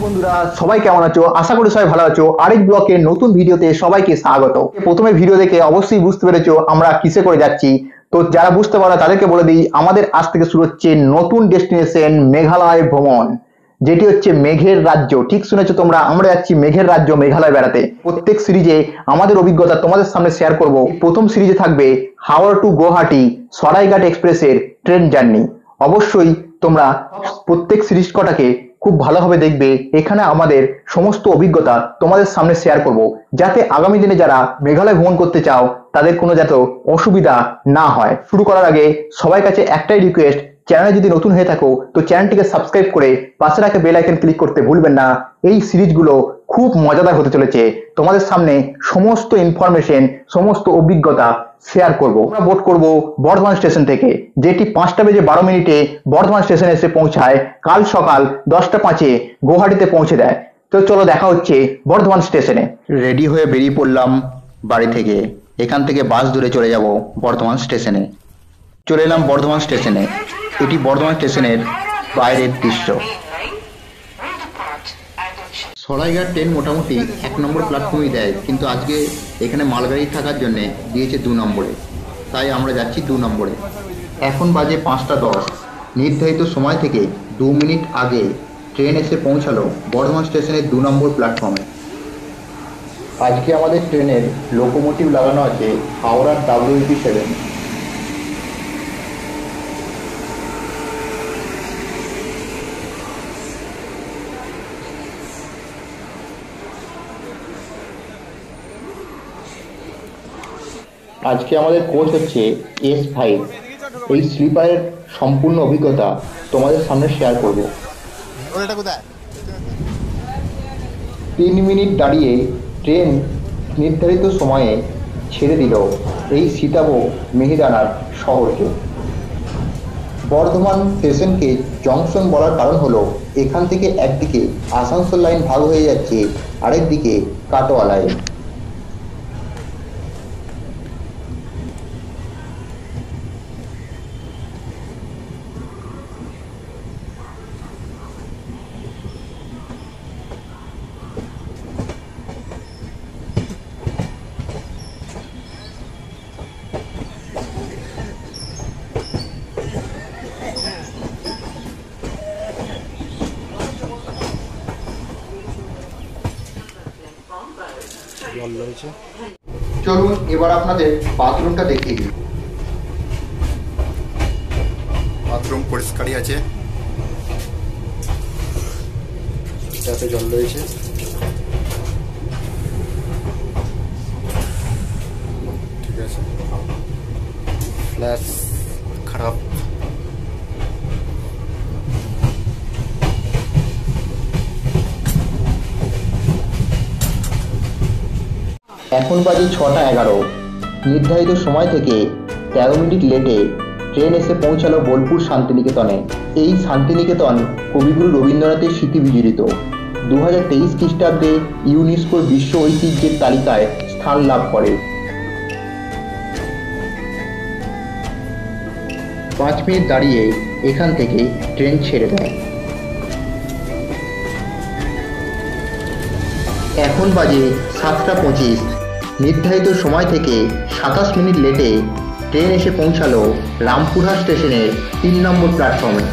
বন্ধুরা সবাই কেমন আছো? আশা করি সবাই ভালো আছো। আরেক ব্লকে নতুন ভিডিওতে সবাইকে স্বাগত। প্রথমে ভিডিও দেখে অবশ্যই বুঝতে পেরেছো আমরা কিসে করে যাচ্ছি। তো যারা বুঝতে পারো তাদেরকে বলে দিই, আমাদের আজ থেকে শুরু হচ্ছে নতুন ডেস্টিনেশন মেঘালয় ভ্রমণ, যেটি হচ্ছে মেঘের রাজ্য। ঠিক শুনেছো তোমরা, আমরা যাচ্ছি মেঘের রাজ্য মেঘালয় বেড়াতে। প্রত্যেক সিরিজে আমাদের অভিজ্ঞতা তোমাদের সামনে শেয়ার করব। প্রথম সিরিজে থাকবে হাওড়া টু গুয়াহাটি সরাইঘাট এক্সপ্রেসের ট্রেন জার্নি। অবশ্যই তোমরা প্রত্যেক সিরিজ কটাকে খুব ভালোভাবে দেখবে। এখানে আমাদের সমস্ত অভিজ্ঞতা তোমাদের সামনে শেয়ার করব, যাতে আগামী দিনে যারা মেঘালয় ভ্রমণ করতে চাও তাদের কোনো যাতে অসুবিধা না হয়। শুরু করার আগে সবার কাছে একটাই রিকোয়েস্ট, চ্যানেলে যদি নতুন হয়ে থাকো তো চ্যানেলটিকে সাবস্ক্রাইব করে পাশে রাখা বেল আইকন ক্লিক করতে ভুলবেন না। এই সিরিজগুলো খুব মজাদার হতে চলেছে। তোমাদের সামনে সমস্ত ইনফরমেশন, সমস্ত অভিজ্ঞতা শেয়ার করব। আমরা বোট করব বর্ধমান স্টেশন থেকে, যেটি 5:12 বর্ধমান স্টেশনে এসে পৌঁছায়। কাল সকাল 10:05 গুয়াহাটিতে পৌঁছে দেয়। তো চলো দেখা হচ্ছে বর্ধমান স্টেশনে। রেডি হয়ে বেরিয়ে পড়লাম বাড়ি থেকে। এখান থেকে বাস ধরে চলে যাব বর্ধমান স্টেশনে। চলে এলাম বর্ধমান স্টেশনে। এটি বর্ধমান স্টেশনের বাইরের দৃশ্য। সরাইঘাট ট্রেন মোটামুটি 1 নম্বর প্ল্যাটফর্মেই দেয়, কিন্তু আজকে এখানে মালগাড়ি থাকার জন্য দিয়েছে 2 নম্বরে, তাই আমরা যাচ্ছি 2 নম্বরে। এখন বাজে 5:10। নির্ধারিত সময় থেকে 2 মিনিট আগে ট্রেন এসে পৌঁছালো বর্ধমান স্টেশনের 2 নম্বর প্ল্যাটফর্মে। আজকে আমাদের ট্রেনের লোকোমোটিভ লাগানো আছে হাওড়ার WEP7। আজকে আমাদের কোচ হচ্ছে S5। এই স্লিপারের সম্পূর্ণ অভিজ্ঞতা তোমাদের সামনে শেয়ার করব। 3 মিনিট দাঁড়িয়ে ট্রেন নির্ধারিত সময়ে ছেড়ে দিল এই সীতাভোগ মিহিদানার শহরকে। বর্ধমান স্টেশনকে জংশন বলার কারণ হলো এখান থেকে একদিকে আসানসোল লাইন ভাগ হয়ে যাচ্ছে, আরেকদিকে কাটোয়া লাইন। চলুন এবার আপনাদের বাথরুমটা দেখিয়ে দিই। বাথরুম পরিষ্কারই আছে, যাতে জল রয়েছে। ঠিক আছে, ফ্ল্যাশ খারাপ। এখন বাজে 6:11। নির্ধারিত সময় থেকে 13 মিনিট লেটে ট্রেন এসে পৌঁছালো বোলপুর শান্তিনিকেতনে। এই শান্তিনিকেতন কবিগুরু রবীন্দ্রনাথের স্মৃতি বিজড়িত। 2023 খ্রিস্টাব্দে ইউনেস্কোর বিশ্ব ঐতিহ্যের তালিকায় স্থান লাভ করে। 5 মিনিট দাঁড়িয়ে এখান থেকে ট্রেন ছেড়ে দেয়। এখন বাজে 7:25। নির্ধারিত সময় থেকে 27 মিনিট লেটে ট্রেন এসে পৌঁছালো রামপুরহাট স্টেশনের 3 নম্বর প্ল্যাটফর্মে।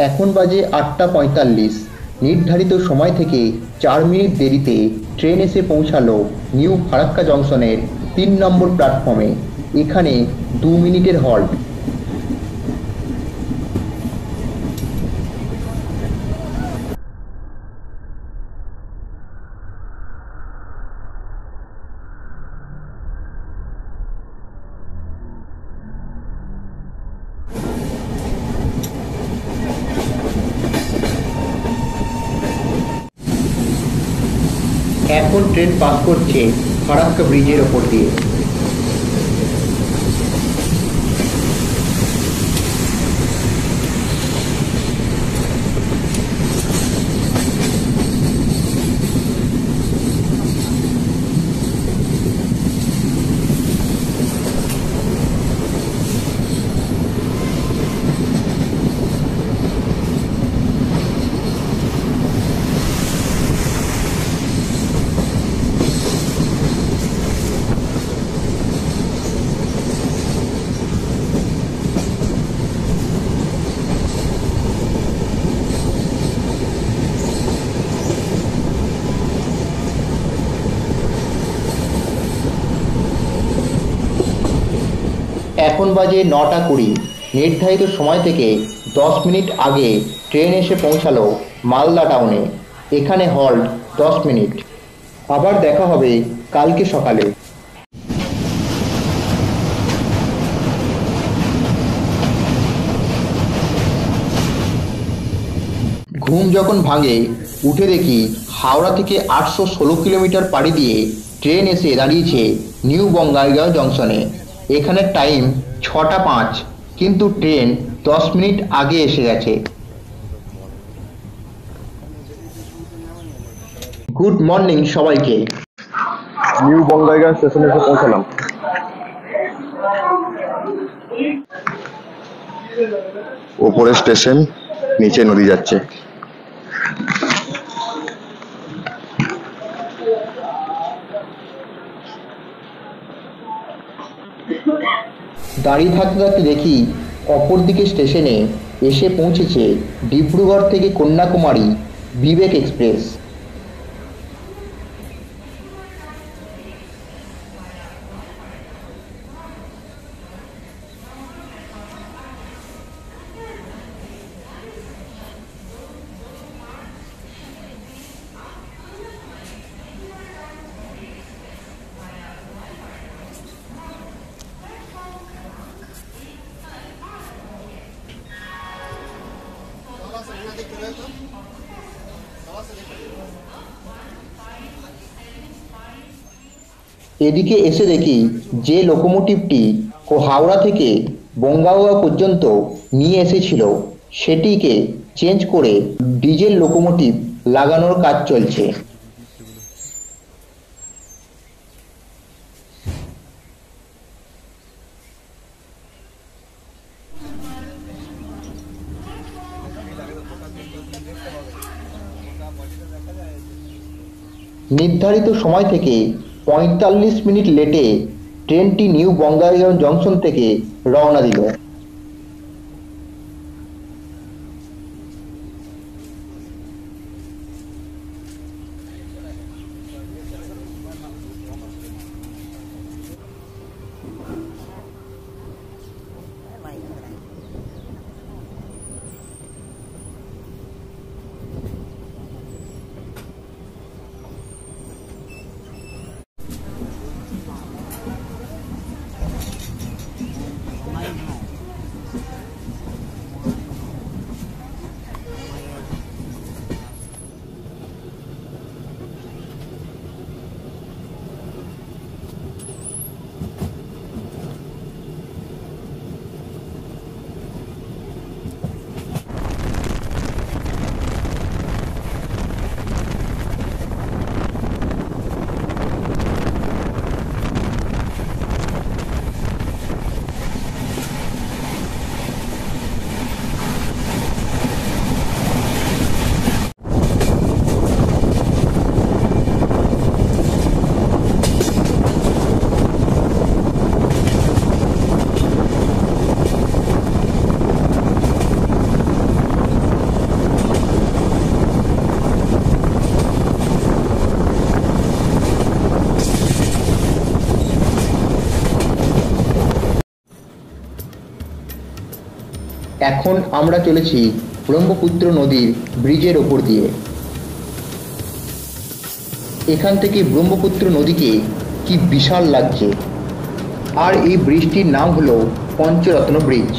এখন বাজে 8:45। নির্ধারিত সময় থেকে 4 মিনিট দেরিতে ট্রেন এসে পৌঁছালো নিউ ফারাক্কা জংশনের 3 নম্বর প্ল্যাটফর্মে। এখানে 2 মিনিটের হল্ট। এখন ট্রেন পাস করছে ফারাক্কা ব্রিজের ওপর দিয়ে। এখন বাজে 9টা 20। নির্ধারিত সময় থেকে 10 মিনিট আগে ট্রেন এসে পৌঁছালো মালদা টাউনে। এখানে হল্ট 10 মিনিট। আবার দেখা হবে কালকে সকালে। ঘুম যখন ভাঙে উঠে দেখি হাওড়া থেকে 816 কিলোমিটার পাড়ি দিয়ে ট্রেন এসে দাঁড়িয়েছে নিউ বঙ্গাইগাঁও জংশনে। এখানে টাইম 6টা 5, কিন্তু ট্রেন 10 মিনিট আগে এসে গেছে। গুড মর্নিং সবাইকে। নিউ বঙ্গাইগাঁও স্টেশনে এসে পৌঁছালাম। ওপরে স্টেশন, নিচে নদী যাচ্ছে। দাঁড়িয়ে থাকতে থাকতে দেখি অপরদিকে স্টেশনে এসে পৌঁছেছে ডিব্রুগড় থেকে কন্যাকুমারী বিবেক এক্সপ্রেস। এদিকে এসে দেখি যে লোকোমোটিভটি হাওড়া থেকে বঙ্গাইগাঁও পর্যন্ত নিয়ে এসেছিল সেটিকে চেঞ্জ করে ডিজেল লোকোমোটিভ লাগানোর কাজ চলছে। নির্ধারিত সময় থেকে 45 মিনিট লেটে ট্রেনটি নিউ বঙ্গাইগাঁও জংশন থেকে রওনা দিল। এখন আমরা চলেছি ব্রহ্মপুত্র নদীর ব্রিজের ওপর দিয়ে। এখান থেকে ব্রহ্মপুত্র নদীকে কি বিশাল লাগছে। আর এই ব্রিজটির নাম হলো পঞ্চরত্ন ব্রিজ।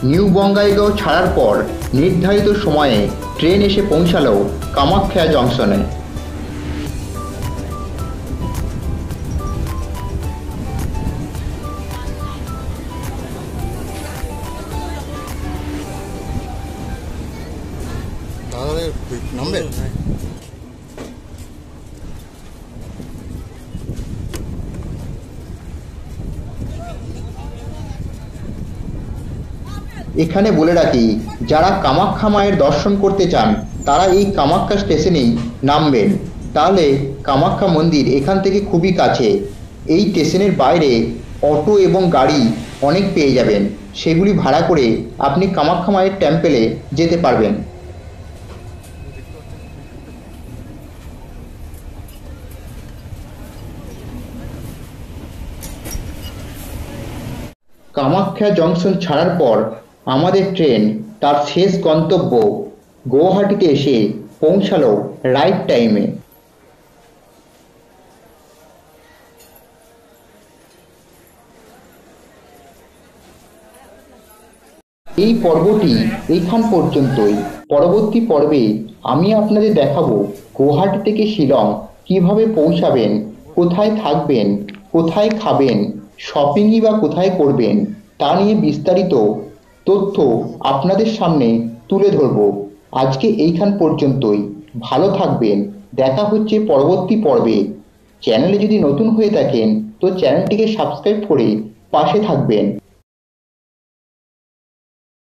নিউ বঙ্গাইগাঁও ছাড়ার পর নির্ধারিত সময়ে ট্রেন এসে পৌঁছালো কামাখ্যা জংশনে। এখানে বলে রাখি, যারা কামাখ্যা মায়ের দর্শন করতে চান তারা এই কামাখ্যা স্টেশনেই নামবেন, তাহলে কামাখ্যা মন্দির এখান থেকে খুবই কাছে। এই স্টেশনের বাইরে অটো এবং গাড়ি অনেক পেয়ে যাবেন, সেগুলি ভাড়া করে আপনি কামাখ্যা মায়ের টেম্পেলে যেতে পারবেন। কামাখ্যা জংশন ছাড়ার পর আমাদের ট্রেন তার শেষ গন্তব্য গুয়াহাটিতে এসে পৌঁছালো রাইট টাইমে। এই পর্বটি এইখান পর্যন্তই। পরবর্তী পর্বে আমি আপনাদের দেখাবো গুয়াহাটি থেকে শিলং কিভাবে পৌঁছাবেন, কোথায় থাকবেন, কোথায় খাবেন, শপিংই বা কোথায় করবেন, তা নিয়ে বিস্তারিত তথ্য আপনাদের সামনে তুলে ধরব। আজকে এইখান পর্যন্তই। ভালো থাকবেন, দেখা হচ্ছে পরবর্তী পর্বে। চ্যানেলে যদি নতুন হয়ে থাকেন তো চ্যানেলটিকে সাবস্ক্রাইব করে পাশে থাকবেন।